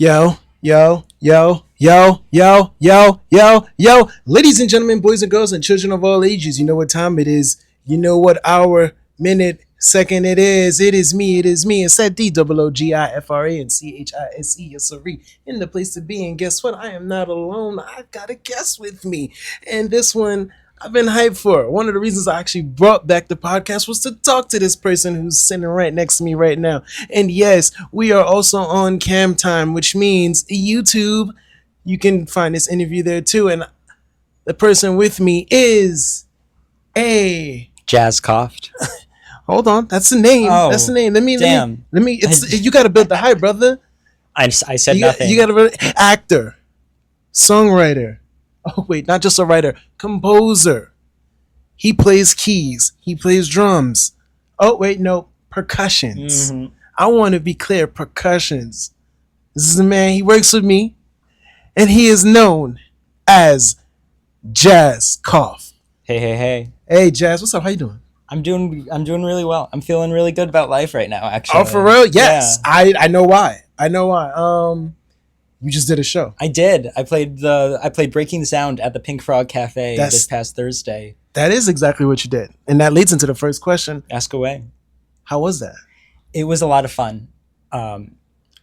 Yo, yo, yo, yo, yo, yo, yo, yo. Ladies and gentlemen, boys and girls, and children of all ages, you know what time it is. You know what hour, minute, second it is. It is me. It's that DOOGIFRA and CHISE, yes, sirree, in the place to be. And guess what? I am not alone. I've got a guest with me. And this one, I've been hyped for. One of the reasons I actually brought back the podcast was to talk to this person who's sitting right next to me right now. And yes, we are also on Cam Time, which means YouTube. You can find this interview there too. And the person with me is a Jazz coughed. hold on, that's the name. Oh, That's the name. damn. Let me. It's you got to build the hype, brother. I said You nothing. got to actor, songwriter. Oh wait, not just a writer, composer. He plays keys. He plays drums. Oh wait, no, percussions. Mhm. I want to be clear, percussions. This is a man. He works with me, and he is known as Jazz Cough. Hey. Hey, Jazz, what's up? How you doing? I'm doing really well. I'm feeling really good about life right now, actually. Oh, for real? Yes, I know why. You just did a show. I did. I played Breaking Sound at the Pink Frog Cafe this past Thursday. That is exactly what you did, and that leads into the first question. Ask away. How was that? It was a lot of fun.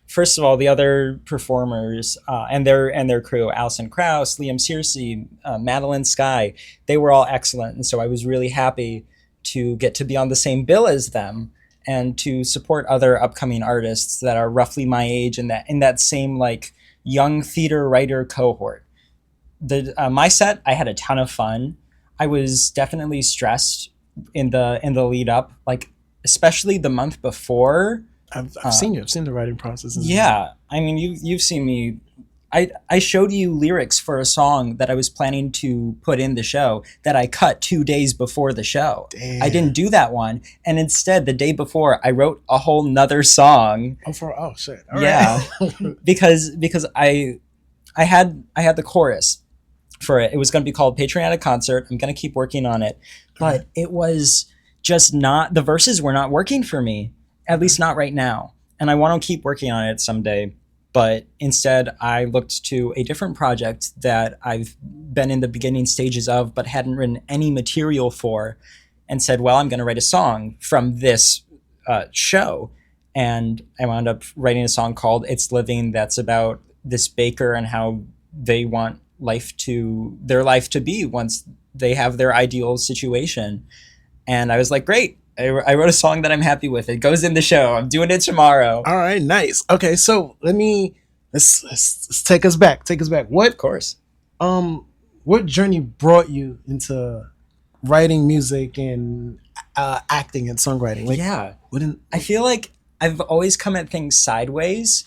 First of all, the other performers and their crew, Alison Krauss, Liam Searcy, Madeline Sky, they were all excellent, and so I was really happy to get to be on the same bill as them and to support other upcoming artists that are roughly my age and that in that same like young theater writer cohort. My set, I had a ton of fun. I was definitely stressed in the lead up, like especially the month before. I've seen you. I've seen the writing process. Yeah, I mean you've seen me. I showed you lyrics for a song that I was planning to put in the show that I cut 2 days before the show. Damn. I didn't do that one, and instead the day before I wrote a whole nother song. Oh shit! All Yeah, right. because I had the chorus for it. It was going to be called Patriotic Concert. I'm going to keep working on it, but it was just not, the verses were not working for me, at least not right now. And I want to keep working on it someday. But instead, I looked to a different project that I've been in the beginning stages of, but hadn't written any material for, and said, well, I'm going to write a song from this show. And I wound up writing a song called It's Living that's about this baker and how they want their life to be once they have their ideal situation. And I was like, great. I wrote a song that I'm happy with. It goes in the show. I'm doing it tomorrow. All right, nice. Okay, so let's take us back. What Of course. what journey brought you into writing music and acting and songwriting? Like, Yeah. wouldn't I feel like I've always come at things sideways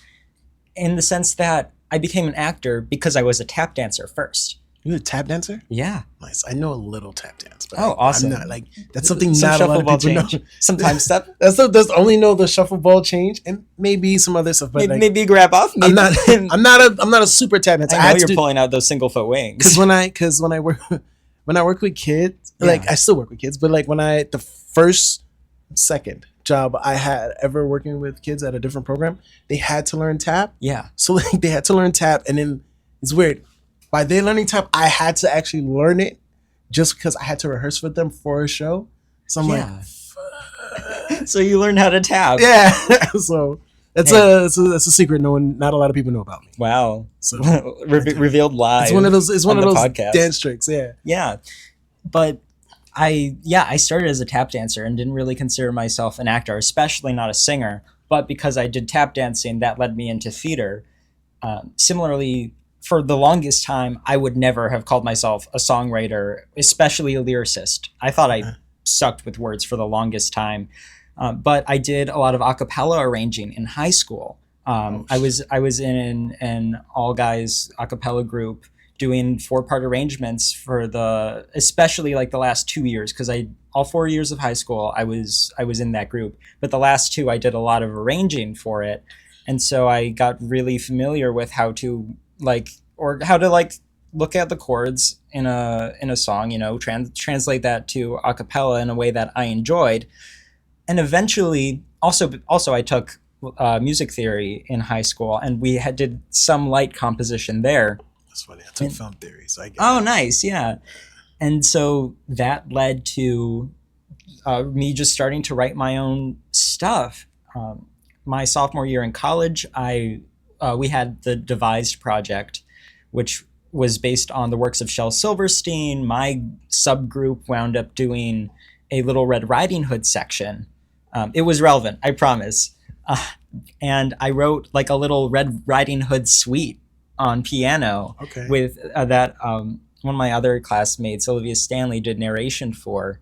in the sense that I became an actor because I was a tap dancer first. you a tap dancer? Yeah. Nice. I know a little tap dance, but Oh, awesome. I'm not like that's something Some not a lot shuffle ball of people change. know. Some time step. That's only know the shuffle ball change and maybe some other stuff. But Maybe grab off. I'm Maybe. not a super tap dancer. I know you're pulling out those single foot wings. because when I work with kids, like Yeah. I still work with kids, but like the second job I had ever working with kids at a different program, they had to learn tap. Yeah. So like they had to learn tap, and then it's weird. By they learning tap, I had to actually learn it just because I had to rehearse with them for a show. So I'm Yeah. So you learned how to tap. like, yeah. So that's a secret not a lot of people know about me. Wow. So Revealed live. it's one of those on the podcast podcast. dance tricks. Yeah. Yeah. But I started as a tap dancer and didn't really consider myself an actor, especially not a singer. But because I did tap dancing, that led me into theater. Similarly, for the longest time, I would never have called myself a songwriter, especially a lyricist. I thought I sucked with words for the longest time. But I did a lot of a cappella arranging in high school. I was in an all guys a cappella group doing 4-part arrangements for especially like the last 2 years, because all 4 years of high school I was in that group, but the last 2 I did a lot of arranging for it, and so I got really familiar with how to look at the chords in a song, translate that to a cappella in a way that I enjoyed. And eventually also I took music theory in high school, and we had did some light composition there. That's funny. I took film theory, so I get Oh, it. nice, yeah. And so that led to me just starting to write my own stuff. My sophomore year in college, we had the Devised project, which was based on the works of Shel Silverstein. My subgroup wound up doing a Little Red Riding Hood section. It was relevant, I promise. And I wrote like a little Red Riding Hood suite on piano Okay. with that one of my other classmates, Olivia Stanley, did narration for.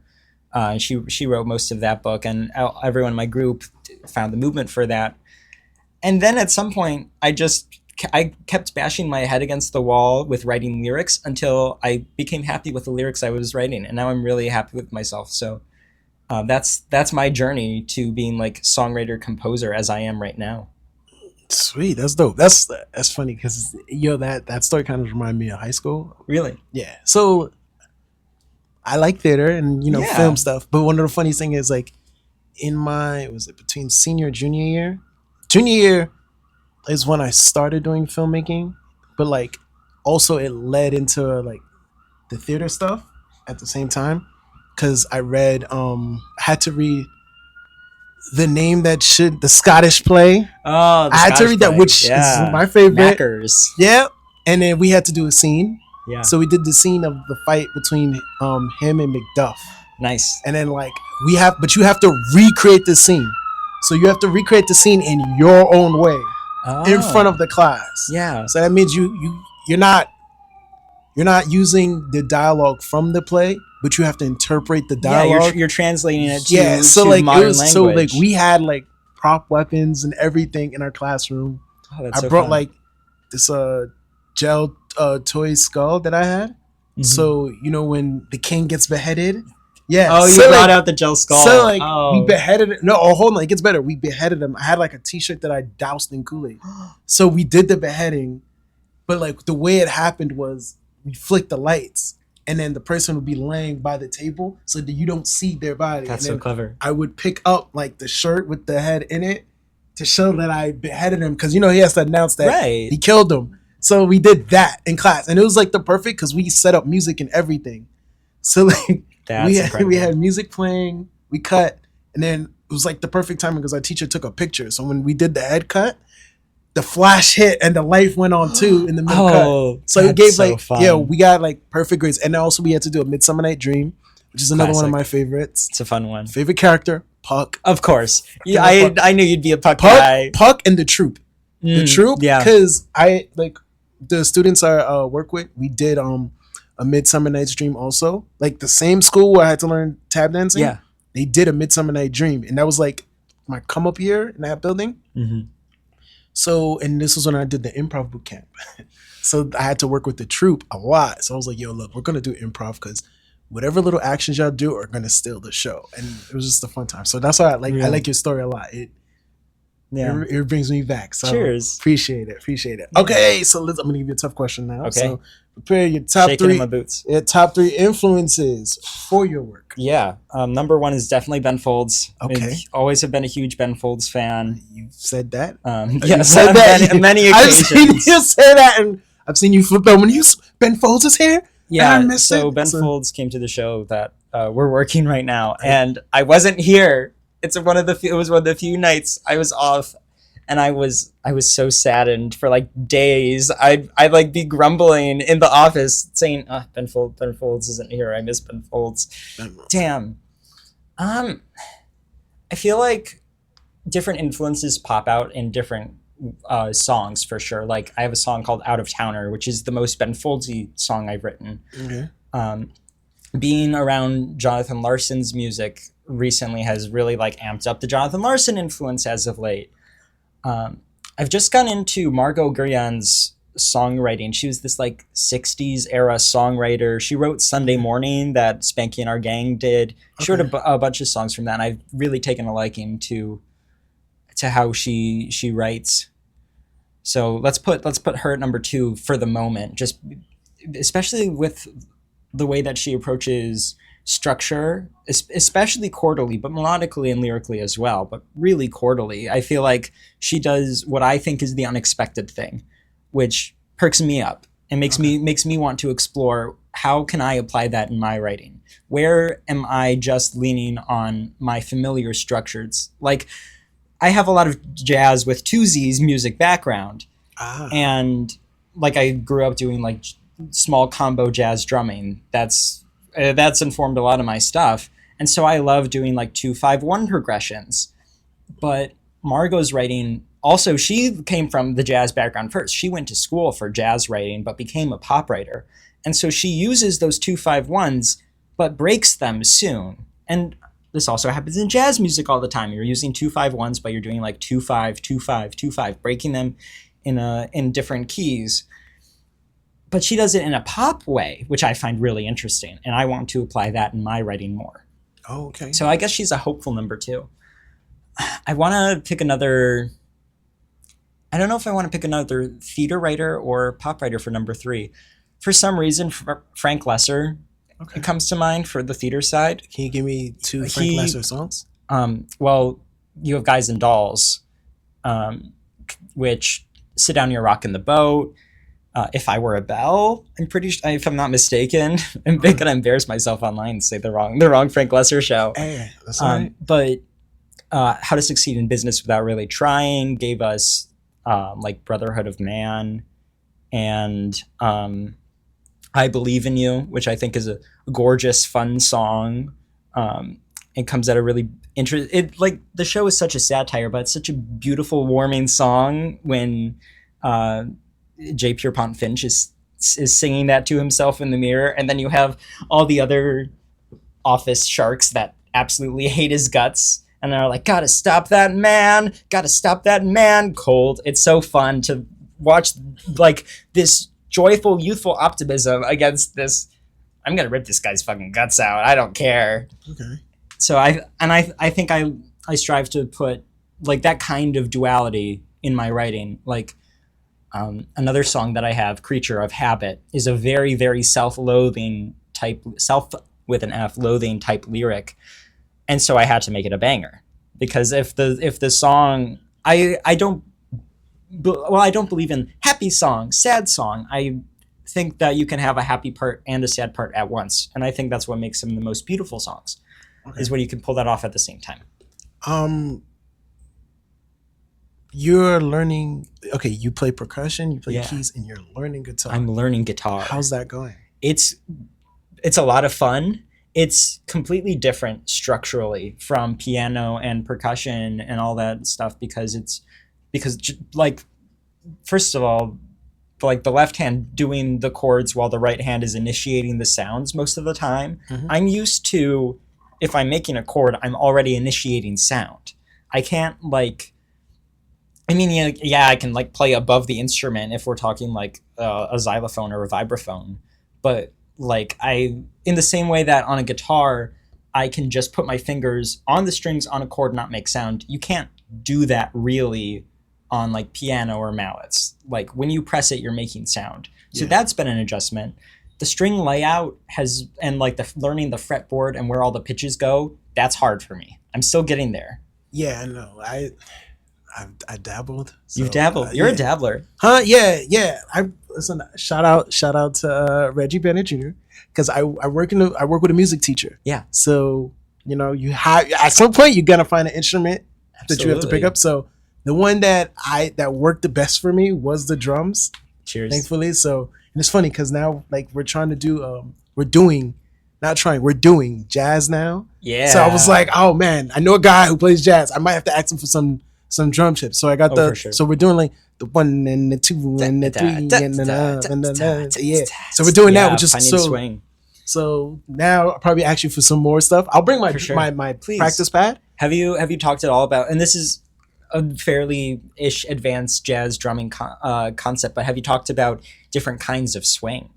She wrote most of that book, and everyone in my group found the movement for that. And then at some point, I kept bashing my head against the wall with writing lyrics until I became happy with the lyrics I was writing, and now I'm really happy with myself. So that's my journey to being like songwriter composer as I am right now. Sweet. That's dope. That's funny because that story kind of reminded me of high school. Really? Yeah. So I like theater and Yeah. film stuff, but one of the funniest thing is like was it between senior and junior year? Junior year is when I started doing filmmaking, but like also it led into like the theater stuff at the same time because I read had to read the Scottish play. Oh, the I had to Scottish read that, play. which Yeah. is my favorite. Mackers. Yeah, and then we had to do a scene. Yeah. So we did the scene of the fight between him and Macduff, Nice. and then like but you have to recreate the scene. So you have to recreate the scene in your own way in front of the class. Yeah. So that means you're not using the dialogue from the play, but you have to interpret the Yeah, dialogue. you're translating it to, Yeah, so to like modern it was language. so like we had like prop weapons and everything in our classroom. Oh, that's I so brought fun. like this gel toy skull that I had. Mhm. So when the king gets beheaded, yeah. Oh, you so, brought like, out the gel skull. So like oh. we beheaded it. No, hold on, it gets better. We beheaded him. I had like a T-shirt that I doused in Kool-Aid. So we did the beheading, but like the way it happened was we flicked the lights, and then the person would be laying by the table so that you don't see their body. That's and so then clever. I would pick up like the shirt with the head in it to show that I beheaded him because he has to announce that Right. he killed him. So we did that in class, and it was like the perfect because we set up music and everything. So like That's we incredible. had music playing, we cut, and then it was like the perfect timing because our teacher took a picture. So when we did the head cut, the flash hit and the light went on too in the middle cut. Oh, So it that's gave so like fun. we got like perfect grades, and also we had to do a Midsummer Night Dream, which is another one of Classic. my favorites. It's a fun one. Favorite character, Puck. Of course. Yeah, Puck. I knew you'd be a Puck guy. Puck and the troop. The Mm, troop, Yeah. because I like the students I work with. We did a Midsummer Night's Dream also, like the same school where I had to learn tap dancing. Yeah. They did a Midsummer Night Dream, and that was like my come up year in that building. hmm So, and this was when I did the improv boot camp. So I had to work with the troupe a lot. So I was like, yo, look, we're gonna do improv because whatever little actions y'all do are gonna steal the show, and it was just a fun time. So that's why I Yeah. like your story a lot. Yeah. It brings me back. So Cheers. appreciate it. Okay, so I'm gonna give you a tough question now. Okay. So prepare your top Shaking in three. my boots. Top three influences for your work. Yeah. Number one is definitely Ben Folds. Okay. I always have been a huge Ben Folds fan. You said that. Yes, You said on that. many I've seen occasions. you say that, and I've seen you flip out when Ben Folds is here. Yeah, I missed so it. Ben So- Folds came to the show that we're working right now, and I wasn't here. It was one of the few nights I was off, and I was so saddened for like days. I'd like be grumbling in the office saying, Ben Folds isn't here. I miss Ben Folds. Damn. I feel like different influences pop out in different songs for sure. Like I have a song called Out of Towner, which is the most Ben Foldsy song I've written. Okay. Being around Jonathan Larson's music recently has really like amped up the Jonathan Larson influence as of late. I've just gone into Margot Guryan's songwriting. She was this like 60s era songwriter. She wrote Sunday Morning that Spanky and Our Gang did. She wrote a bunch of songs from that, and I've really taken a liking to how she writes. So let's put her at number two for the moment, just especially with the way that she approaches structure, especially chordally, but melodically and lyrically as well, but really chordally. I feel like she does what I think is the unexpected thing, which perks me up and makes me want to explore how can I apply that in my writing? Where am I just leaning on my familiar structures? Like, I have a lot of jazz with two Z's music background, and like I grew up doing like small combo jazz drumming. That's informed a lot of my stuff, and so I love doing like 2-5-1 progressions. But Margot's writing also, she came from the jazz background first. She went to school for jazz writing, but became a pop writer, and so she uses those 2-5-1s, but breaks them soon. And this also happens in jazz music all the time. You're using 2-5-1s, but you're doing like 2-5, 2-5, 2-5, breaking them in different keys. But she does it in a pop way, which I find really interesting, and I want to apply that in my writing more. Oh, okay. So I guess she's a hopeful number 2. I want to pick another. I don't know if I want to pick another theater writer or pop writer for number 3. For some reason, Frank Lesser comes to mind for the theater side. Can you give me 2 Frank Lesser songs? Well, you have Guys and Dolls, which Sit Down, You're Rockin' the Boat. If I Were a Bell, I'm pretty sure, if I'm not mistaken. I'm gonna embarrass myself online and say the wrong Frank Lesser show. Hey, that's all right. But How to Succeed in Business Without Really Trying gave us like Brotherhood of Man, and I Believe in You, which I think is a gorgeous, fun song. It comes at a really like the show is such a satire, but it's such a beautiful, warming song when J. Pierpont Finch is singing that to himself in the mirror, and then you have all the other office sharks that absolutely hate his guts, and they're like, gotta stop that man, cold. It's so fun to watch, like, this joyful, youthful optimism against this, I'm gonna rip this guy's fucking guts out, I don't care. Okay. So I think I strive to put like that kind of duality in my writing. Like another song that I have, Creature of Habit, is a very, very self-loathing type, self with an F, loathing type lyric. And so I had to make it a banger, because if the song, I don't believe in happy song, sad song. I think that you can have a happy part and a sad part at once. And I think that's what makes them the most beautiful songs, is when you can pull that off at the same time. You're learning, okay, you play percussion, you play keys, and you're learning guitar. I'm learning guitar. How's that going? It's a lot of fun. It's completely different structurally from piano and percussion and all that stuff, because like, first of all, like the left hand doing the chords while the right hand is initiating the sounds most of the time. Mm-hmm. I'm used to, if I'm making a chord, I'm already initiating sound. I can't like, I mean, yeah, I can like play above the instrument if we're talking like a xylophone or a vibraphone, but like in the same way that on a guitar, I can just put my fingers on the strings on a chord, not make sound. You can't do that really on like piano or mallets. Like when you press it, you're making sound. So that's been an adjustment. The string layout and like learning the fretboard and where all the pitches go, that's hard for me. I'm still getting there. Yeah, I know. I dabbled. So, You've dabbled. You're a dabbler. Huh? Yeah. Listen. Shout out to Reggie Bennett Jr. because I work with a music teacher. Yeah. So you have at some point you're gonna find an instrument that you have to pick up. So the one that worked the best for me was the drums. Cheers. Thankfully. So and it's funny because now like we're trying to do we're doing jazz now. Yeah. So I was like, oh man, I know a guy who plays jazz. I might have to ask him for some drum chips. So I got so we're doing like the 1 and the 2 and the 3 and the yeah. So we're doing that, which is so swing. So now I'll probably ask you for some more stuff. I'll bring my practice pad. Have you talked at all about, and this is a fairly advanced jazz drumming concept, but have you talked about different kinds of swing?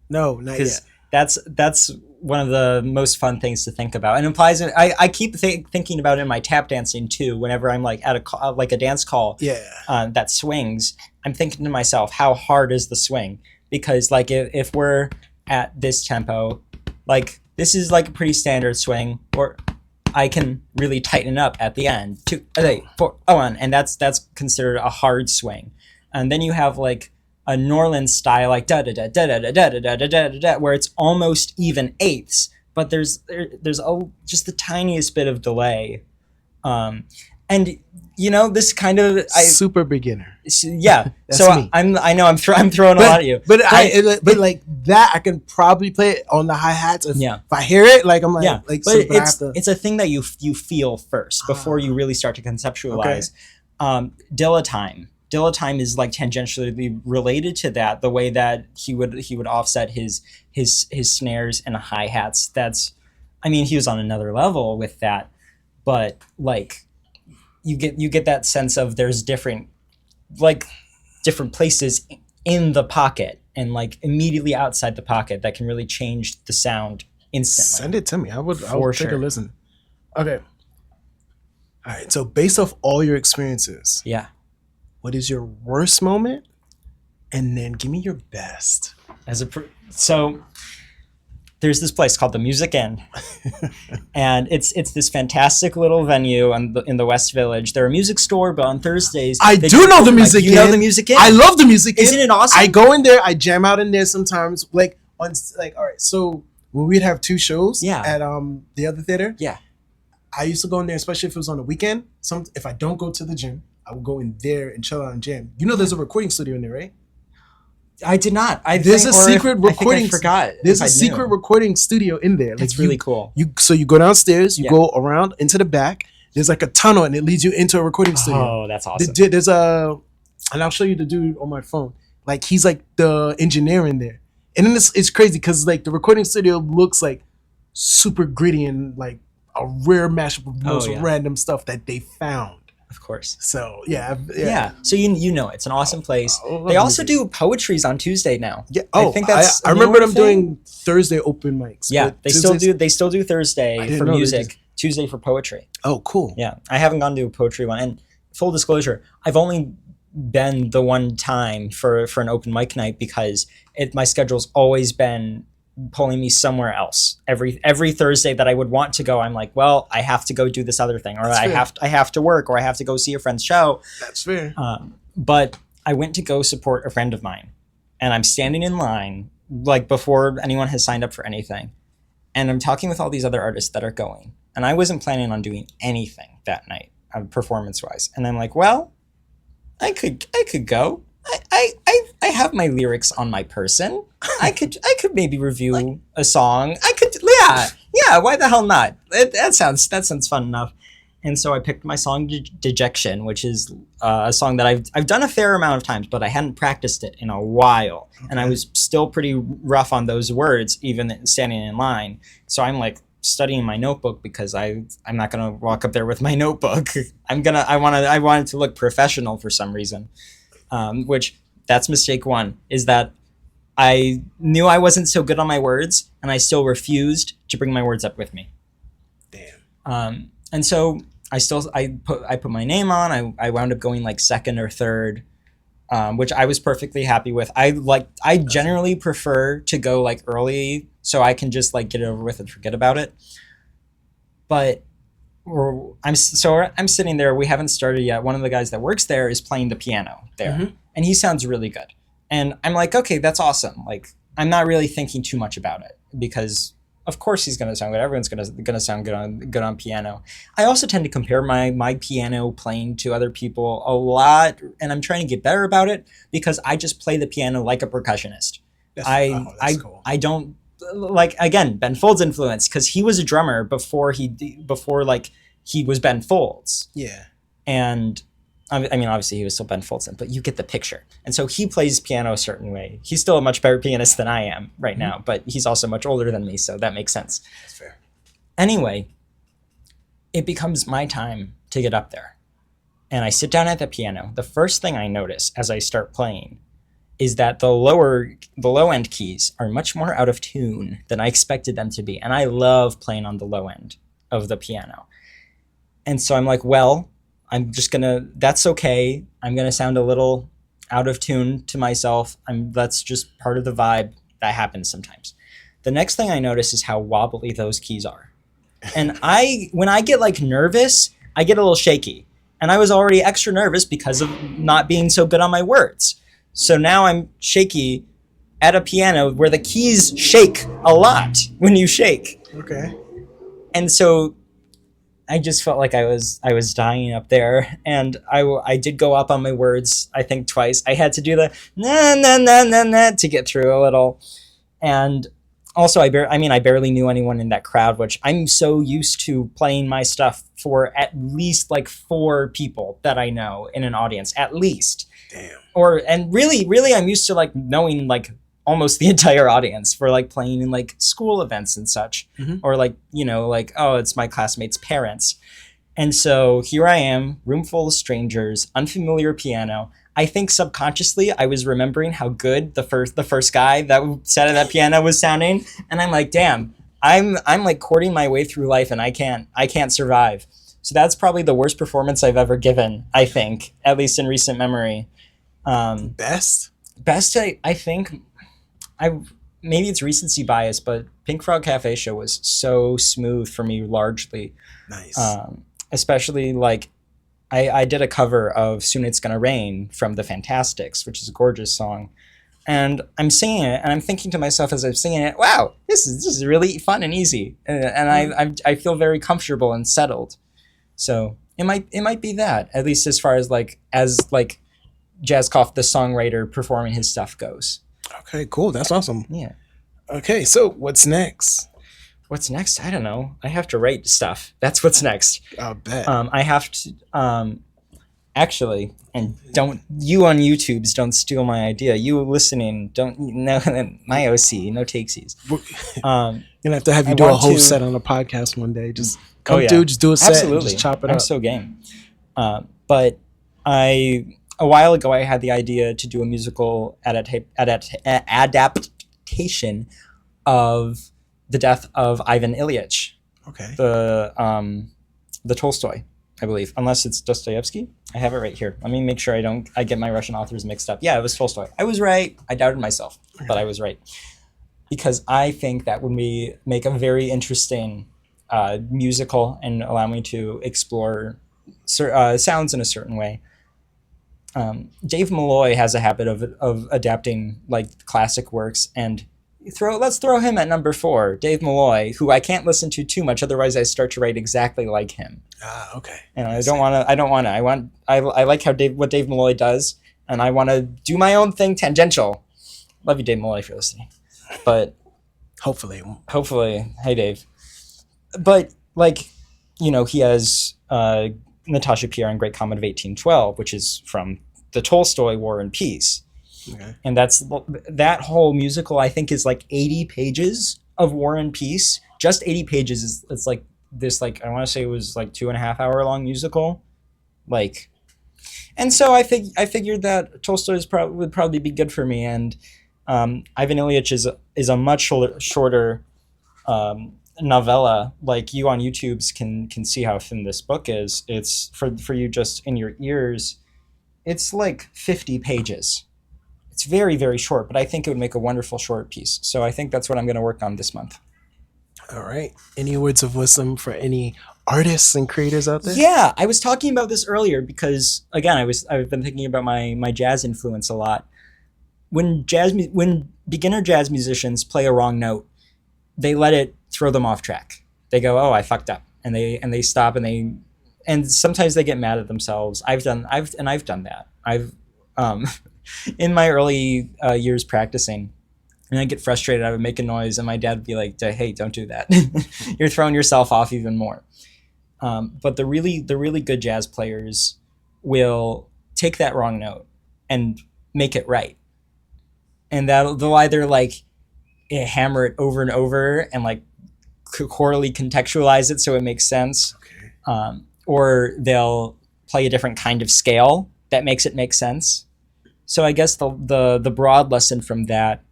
No, not yet. That's one of the most fun things to think about, and implies. I keep thinking about it in my tap dancing too. Whenever I'm like at a dance call, that swings, I'm thinking to myself, how hard is the swing? Because like if we're at this tempo, like this is like a pretty standard swing, or I can really tighten up at the end. 2, 3, 4, 1, and that's considered a hard swing. And then you have like a New Orleans style, like da da da da da da da da da da da, where it's almost even eighths, but there's just the tiniest bit of delay. And you know, this kind of super beginner. Yeah. That's So me. I know I'm throwing a lot at you. But like that, I can probably play it on the hi hats. If I hear it, like I'm like, yeah. like, But so, it's a thing that you feel first before you really start to conceptualize. Dilla time is like tangentially related to that. The way that he would offset his snares and hi hats. That's, I mean, he was on another level with that. But like, you get that sense of there's different places in the pocket and like immediately outside the pocket that can really change the sound instantly. Send it to me. I'll take a sure. listen. Okay. All right. So based off all your experiences, Yeah. what is your worst moment? And then give me your best. So there's this place called the Music Inn, and it's this fantastic little venue in the West Village. They're a music store, but on Thursdays I do know the Music Inn. You know the Music Inn? I love the Music Inn. Isn't it awesome? I go in there. I jam out in there sometimes. Like all right. So when we'd have 2 shows at the other theater, I used to go in there, especially if it was on the weekend. If I don't go to the gym, I would go in there and chill out and jam. You know, there's a recording studio in there, right? I did not. There's a secret recording. I forgot. There's a secret recording studio in there. Like, it's really cool. You go downstairs, you go around into the back. There's like a tunnel, and it leads you into a recording studio. Oh, that's awesome. There's and I'll show you the dude on my phone. Like, he's like the engineer in there, and then it's crazy because like the recording studio looks like super gritty and like a rare mashup of most random stuff that they found. Of course. So So you know it's an awesome place. They also do poetries on Tuesday now. Yeah. I think that's I remember them doing Thursday open mics. Yeah, they still do Thursday for music, Tuesday for poetry. Oh, cool. Yeah, I haven't gone to a poetry one. And full disclosure, I've only been the one time for an open mic night because my schedule's always been pulling me somewhere else. Every Thursday that I would want to go, I'm like, well, I have to go do this other thing, or I have to work, or I have to go see a friend's show. That's fair. But I went to go support a friend of mine, and I'm standing in line like before anyone has signed up for anything, and I'm talking with all these other artists that are going, and I wasn't planning on doing anything that night, performance wise, and I'm like, well, I could go. I have my lyrics on my person. I could maybe review a song. I could, yeah. Why the hell not? That sounds fun enough. And so I picked my song Dejection, which is a song that I've done a fair amount of times, but I hadn't practiced it in a while, and I was still pretty rough on those words, even standing in line. So I'm like studying my notebook because I'm not gonna walk up there with my notebook. I wanted to look professional for some reason. Which that's mistake one, is that I knew I wasn't so good on my words, and I still refused to bring my words up with me. Damn. And so I put my name on. I wound up going like second or third, which I was perfectly happy with. I generally prefer to go like early so I can just like get it over with and forget about it. But I'm sitting there. We haven't started yet. One of the guys that works there is playing the piano there, and he sounds really good. And I'm like, okay, that's awesome. Like, I'm not really thinking too much about it because, of course, he's gonna sound good. Everyone's gonna sound good on piano. I also tend to compare my piano playing to other people a lot, and I'm trying to get better about it because I just play the piano like a percussionist. That's cool. I don't. Like, again, Ben Folds influence, because he was a drummer before he was Ben Folds. Yeah. And I mean, obviously he was still Ben Folds, but you get the picture. And so he plays piano a certain way. He's still a much better pianist than I am right now, but he's also much older than me, so that makes sense. That's fair. Anyway, it becomes my time to get up there. And I sit down at the piano. The first thing I notice as I start playing is that the low end keys are much more out of tune than I expected them to be. And I love playing on the low end of the piano. And so I'm like, well, that's okay. I'm going to sound a little out of tune to myself. That's just part of the vibe that happens sometimes. The next thing I notice is how wobbly those keys are. And when I get like nervous, I get a little shaky. And I was already extra nervous because of not being so good on my words. So now I'm shaky at a piano where the keys shake a lot when you shake. Okay. And so I just felt like I was dying up there, and I did go up on my words, I think twice. I had to do the na na na na na to get through a little. And also I barely knew anyone in that crowd, which I'm so used to playing my stuff for at least like 4 people that I know in an audience, at least. Damn. And really I'm used to like knowing like almost the entire audience for like playing in like school events and such, or like, like, oh, it's my classmates' parents. And so here I am, room full of strangers, unfamiliar piano. I think subconsciously I was remembering how good the first guy that sat at that piano was sounding, and I'm like, damn, I'm like courting my way through life, and I can't survive. So that's probably the worst performance I've ever given, I think, at least in recent memory. Best, I think. Maybe it's recency bias, but Pink Frog Cafe Show was so smooth for me largely. Nice. Especially like I did a cover of Soon It's Gonna Rain from The Fantastics, which is a gorgeous song. And I'm singing it, and I'm thinking to myself as I'm singing it, wow, this is really fun and easy. And I feel very comfortable and settled. So it might be that, at least as far as Jazzkoff, the songwriter, performing his stuff goes. Okay, cool. That's awesome. Yeah. Okay, so what's next? What's next? I don't know. I have to write stuff. That's what's next. I'll bet. I have to actually, and don't you on YouTube's don't steal my idea. You listening, don't no my OC, no takesies. Gonna have to have you do a whole set on a podcast one day. Just come through, just do a set, and just chop it up. I'm so game. But a while ago, I had the idea to do a musical adaptation of the death of Ivan Ilyich. Okay. The Tolstoy, I believe, unless it's Dostoevsky. I have it right here. Let me make sure I get my Russian authors mixed up. Yeah, it was Tolstoy. I was right. I doubted myself, but I was right. Because I think that would make a very interesting musical and allow me to explore sounds in a certain way. Dave Malloy has a habit of adapting like classic works, and let's throw him at number 4. Dave Malloy, who I can't listen to too much, otherwise I start to write exactly like him. Okay. And I like what Dave Malloy does, and I want to do my own thing tangential. Love you, Dave Malloy, if you're listening. But hopefully, hey Dave. But he has Natasha Pierre and Great Comet of 1812, which is from the Tolstoy War and Peace. Okay. And that whole musical, I think, is like 80 pages of War and Peace. Just 80 pages it's like this, like, I want to say it was like 2.5 hour long musical. And so I figured that Tolstoy would probably be good for me. And Ivan Ilyich is a much shorter novella. Like, you on YouTube's can see how thin this book is. It's for you just in your ears. It's like 50 pages. It's very, very short, but I think it would make a wonderful short piece. So I think that's what I'm going to work on this month. All right. Any words of wisdom for any artists and creators out there? Yeah, I was talking about this earlier because, again, I've been thinking about my jazz influence a lot. When beginner jazz musicians play a wrong note, they let it throw them off track. They go, "Oh, I fucked up," and they stop and sometimes they get mad at themselves. I've done that. I've in my early years practicing, and I get frustrated. I would make a noise, and my dad would be like, "Hey, don't do that. You're throwing yourself off even more." But the really good jazz players will take that wrong note and make it right, and they'll either hammer it over and over and chordally contextualize it so it makes sense, okay. Or they'll play a different kind of scale that makes it make sense. So I guess the broad lesson from that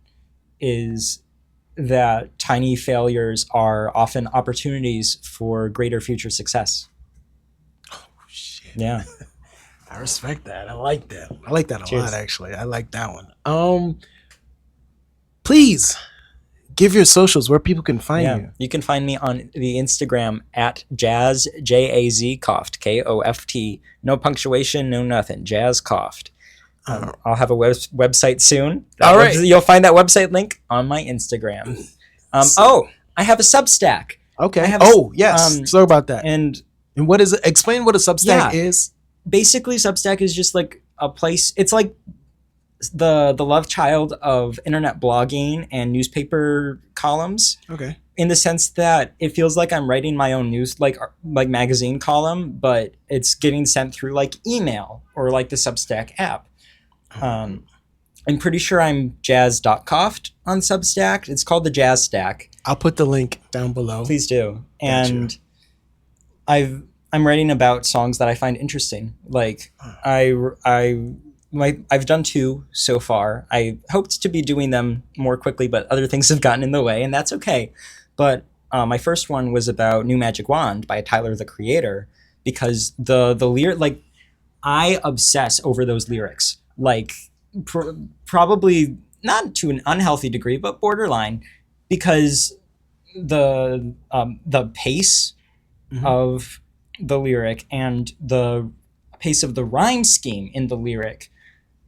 is that tiny failures are often opportunities for greater future success. Oh, shit. Yeah. I respect that. I like that. I like that a Cheers. lot, actually. I like that one. Please give your socials where people can find Yeah, you. you can find me on the Instagram at Jazz Jaz Koft Koft. No punctuation, no nothing. Jazz Koft. I'll have a website soon. All right. You'll find that website link on my Instagram. I have a Substack, Okay. I have Yes. Sorry about that. and And what is it? Explain what a Substack is. basically Substack is just like a place. It's like the love child of internet blogging and newspaper columns, Okay. in the sense that it feels like I'm writing my own news, like magazine column, but it's getting sent through like email or like the Substack app. I'm pretty sure I'm jazz.coft on Substack. It's called the Jazz Stack. I'll put the link down below. Please do. Gotcha. And I'm writing about songs that I find interesting. Like I've done 2 so far. I hoped to be doing them more quickly, but other things have gotten in the way, and that's okay. But my first one was about New Magic Wand by Tyler the Creator, because the lyric, like, I obsess over those lyrics, like probably not to an unhealthy degree, but borderline, because the pace of the lyric and the pace of the rhyme scheme in the lyric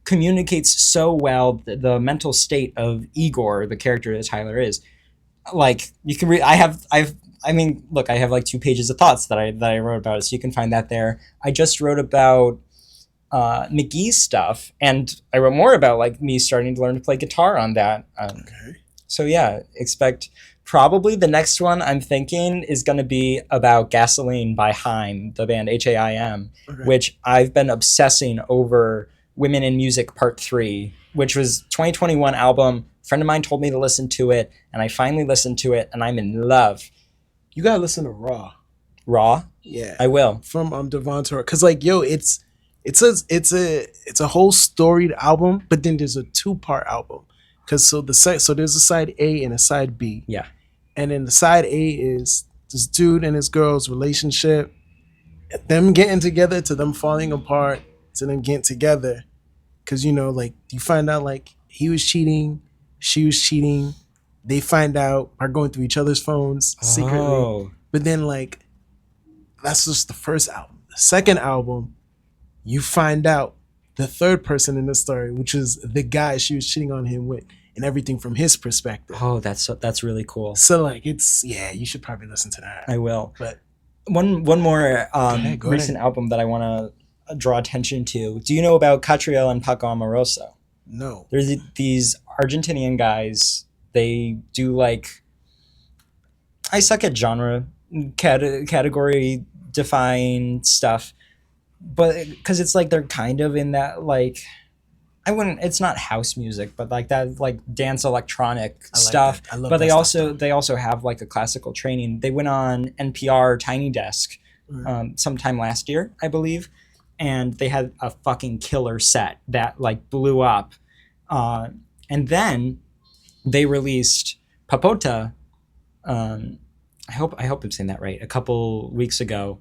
communicates so well the mental state of Igor, the character that Tyler is. Like, you can read. I have like 2 pages of thoughts that I wrote about it, so you can find that there. I just wrote about McGee's stuff, and I wrote more about like me starting to learn to play guitar on that. Okay. So yeah, expect probably the next one I'm thinking is going to be about Gasoline by Haim, the band HAIM, Okay. which I've been obsessing over. Women in Music Part 3, which was 2021 album. A friend of mine told me to listen to it, and I finally listened to it, and I'm in love. You gotta listen to Raw. Raw? Yeah. I will. From Devon Torres, because like it's a whole storied album, but then there's a 2-part album. Because so there's a side A and a side B. Yeah. And then the side A is this dude and his girl's relationship, them getting together to them falling apart to them getting together. Because, you know, like, you find out, like, he was cheating, she was cheating. They find out, are going through each other's phones secretly. Oh. But then, like, that's just the first album. The second album, you find out the third person in the story, which is the guy she was cheating on him with, and everything from his perspective. Oh, that's really cool. So, like, you should probably listen to that. I will. But One more go recent album that I want to draw attention to. Do you know about Catriel and Paco Amoroso? no. There's these Argentinian guys. They do like, I suck at genre category define stuff, but because it's like they're kind of in that, like, it's not house music, but like that, like, dance electronic I like stuff. that. I love But that stuff. they also have like a classical training. They went on NPR Tiny Desk Mm. sometime last year, I believe, and they had a fucking killer set that like blew up. And then they released Papota. I hope I'm saying that right. A couple weeks ago,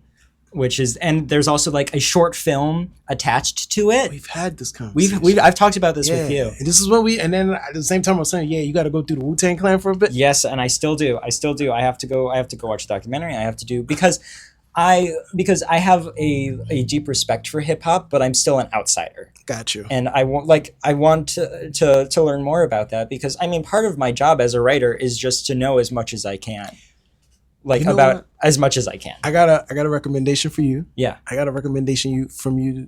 and there's also like a short film attached to it. We've had this conversation. I've talked about this with you. And this is what and then at the same time I was saying, you got to go through the Wu-Tang Clan for a bit. Yes, and I still do. I have to go watch the documentary. I have to do because I have a deep respect for hip hop, but I'm still an outsider. Got you. And I want to learn more about that, because I mean, part of my job as a writer is just to know as much as I can. Like, You know about what? as much as I can. I got a recommendation for you. Yeah. I got a recommendation from you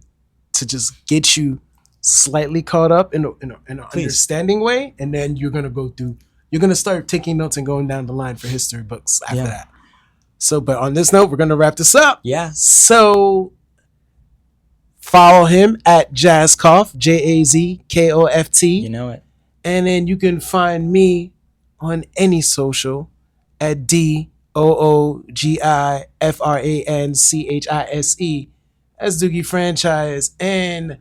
to just get you slightly caught up in an understanding way, and then you're gonna start taking notes and going down the line for history books after that. So, but on this note, we're gonna wrap this up. Yeah. So follow him at Jazzkoft, JAZKOFT. You know it. And then you can find me on any social at DOOGIFRANCHISE as Doogie Franchise. And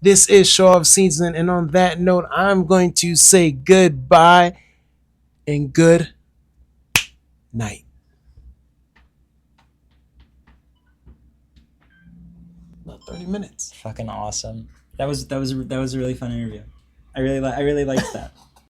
this is Show Off Season. And on that note, I'm going to say goodbye and good night. About 30 minutes. Fucking awesome. That was a really fun interview. I really liked that.